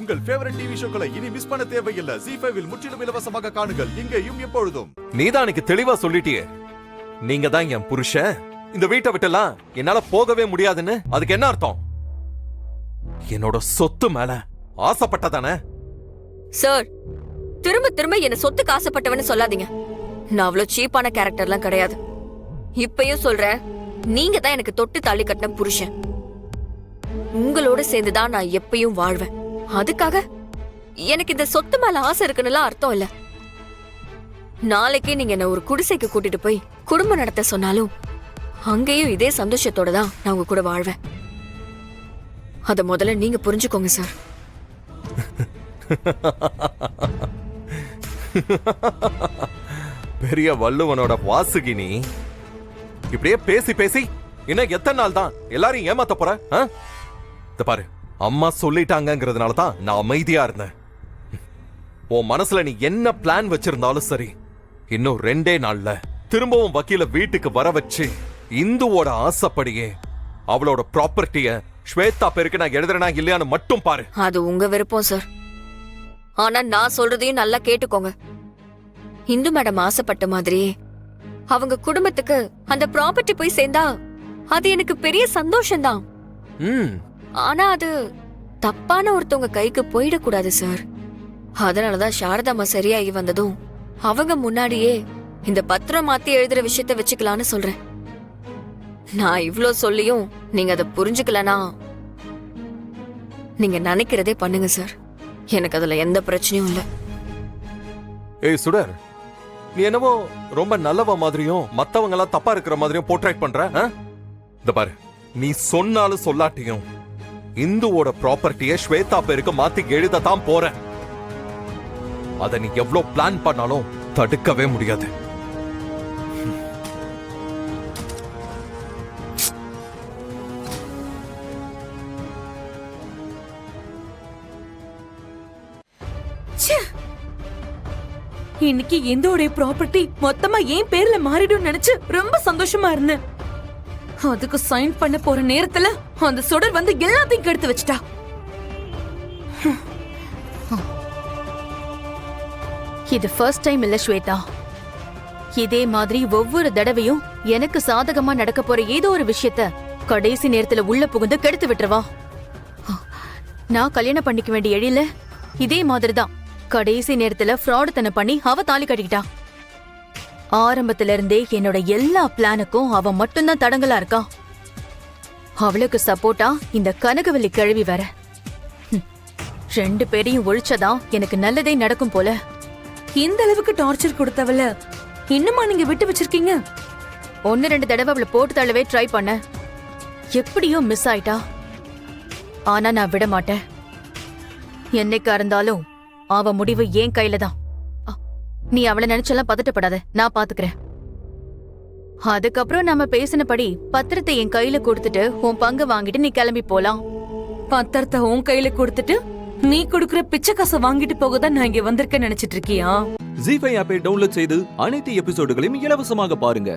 உங்கள் favourite TV ஷோக்களை இனி miss பண்ண தேவையில்லை. ZEE5 இல் முற்றிலும் இலவசமாக காணுங்கள், இங்கேயும் எப்பொழுதும். நீதான் எனக்கு தெளிவா சொல்லிட்டியே, நீங்க தான் என் புருஷன். இந்த வீட்டை விட்டலாம் என்னால போகவே முடியாதுன்னு அதுக்கு என்ன அர்த்தம்? என்னோட சொத்து மேல ஆசைப்பட்டதானே? சார், திரும்ப திரும்ப என்ன சொத்துக்கு ஆசைப்பட்டவன்னு சொல்லாதீங்க. நான் அவ்வளவு சீப்பான கேரக்டர்லாம் கிடையாது. இப்பயும் சொல்றேன், நீங்க தான் எனக்கு தொட்டு தாலி கட்டின புருஷன். உங்களோட சேர்ந்துதான் நான் எப்பயும் வாழ்வேன். அதுக்காக எனக்கு இந்த சொத்து மேல ஆசை இருக்குன்னுலாம் அர்த்தம் இல்ல. நாளைக்கே நீங்க என்ன ஒரு குடிசைக்கு கூட்டிட்டு போய் குடும்பம் நடத்த சொன்னாலும் அங்கேயும் இதே சந்தோஷத்தோட தான் நான் உங்க கூட வாழ்வேன். அத முதல்ல நீங்க புரிஞ்சுக்கோங்க சார். பெரிய வள்ளுவனோட வாசுகினி, இப்படியே பேசி பேசி இன்னும் எத்தனை நாள் தான் எல்லாரையும் ஏமாத்த போற? பாரு, அம்மா சொல்லிட்டாங்கிறதுனால தான் நான் அமைதியா இருந்தேன். உன் மனசுல நீ என்ன பிளான் வச்சிருந்தாலும் சரி, இன்னும் 2 நாள்ல திரும்பவும் வக்கீல வீட்டுக்கு வர வச்சு இந்துவோட ஆசைப்படியே அவளோட ப்ராப்பர்ட்டிய ஸ்வேதா பேருக்கு நான் எழுதுறேனா இல்லையான்னு மட்டும் பாரு. அது உங்க விருப்பம் சார். ஆனா நான் சொல்றதையும் நல்லா கேட்டுக்கோங்க. இந்து மேடம் ஆசைப்பட்ட மாதிரி அவங்க குடும்பத்துக்கு அந்த ப்ராப்பர்ட்டி போய் சேர்ந்தா அது எனக்கு பெரிய சந்தோஷம்தான். ஆனா அது தப்பான ஒருத்தவங்க கைக்கு போயிடக்கூடாது சார். அதனாலதான் சாரதாமா சரியாகி வந்ததும் அவங்க முன்னாடியே இந்த பத்திரம் மாத்தி எழுதுற விஷயத்த வச்சுக்கலான்னு சொல்றேன். நான் இவ்ளோ சொல்லியும் நீங்க அதை புரிஞ்சுக்கலனா நீங்க நினைக்கிறதே பண்ணுங்க சார். எனக்கு அதுல எந்த பிரச்சனையும் இல்ல. ஏய் சுடர், நீ என்னவோ ரொம்ப நல்லவ மாதிரியும் மத்தவங்க எல்லாம் தப்பா இருக்கிற மாதிரியும் போர்ட்ரேட் பண்ற. இந்த பாரு, நீ சொன்னாலும் சொல்லாட்டியும் இந்துவோட ப்ராப்பர்ட்டிய ஸ்வேதா பேருக்கு மாத்தி எழுதத்தான் போற. அத நீ எவ்வளவு பிளான் பண்ணாலும் தடுக்கவே முடியாது. இன்னைக்கு இந்தோடைய ப்ராப்பர்ட்டி மொத்தமா என் பேர்ல மாறிடும் நினைச்சு ரொம்ப சந்தோஷமா இருந்தேன். அதுக்கு சைன் பண்ண போற நேரத்துல அந்த சுடர் வந்து எல்லாத்தையும் கெடுத்து வச்சிட்டா. இது ஃபர்ஸ்ட் டைம் இல்ல ஸ்வேதா. இதே மாதிரி ஒவ்வொரு தடவையும் எனக்கு சாதகமா நடக்க போற ஏதோ ஒரு விஷயத்த கடைசி நேரத்துல உள்ள புகுந்து கெடுத்து விட்டுருவா. நான் கல்யாணம் பண்ணிக்க வேண்டிய எழில இதே மாதிரிதான் கடைசி நேரத்துல ஃப்ராடுத்தனை பண்ணி அவ தாலி கட்டிக்கிட்டா. ஆரம்பத்துல இருந்தே என்னோட எல்லா பிளானுக்கும் அவ மட்டும்தான் தடங்கலா இருக்கா. அவளுக்கு சப்போர்ட்டா இந்த கனகவல்லி கிழவி வேற. 2 பேரையும் ஒழிச்சதான் எனக்கு நல்லதே நடக்கும் போல. இந்த அளவுக்கு டார்ச்சர் கொடுத்தவள இன்னுமா நீங்க விட்டு வச்சிருக்கீங்க? 1-2 தடவை அவளை போட்டு தள்ளவே ட்ரை பண்ண. எப்படியோ மிஸ் ஆயிட்டா. ஆனா நான் விட மாட்டேன். என்னைக்கா இருந்தாலும் அவ முடிவு ஏன் கையில தான். நீ அவளை நினைச்செல்லாம் பதட்டப்படாத, நான் பாத்துக்கிறேன். அதுக்கப்புறம் நம்ம பேசினபடி பத்திரத்தை என் கையில கொடுத்துட்டு உன் பங்கு வாங்கிட்டு நீ கிளம்பி போலாம். பத்திரத்தை உன் கையில கொடுத்துட்டு நீ கொடுக்கற பிச்சை காசை வாங்கிட்டு போகதான் நான் இங்க வந்திருக்கேன்னு நினைச்சிட்டு இருக்கியா? ZEE5 ஆப்பை டவுன்லோட் செய்து அனைத்து எபிசோடுகளையும் இலவசமாக பாருங்க.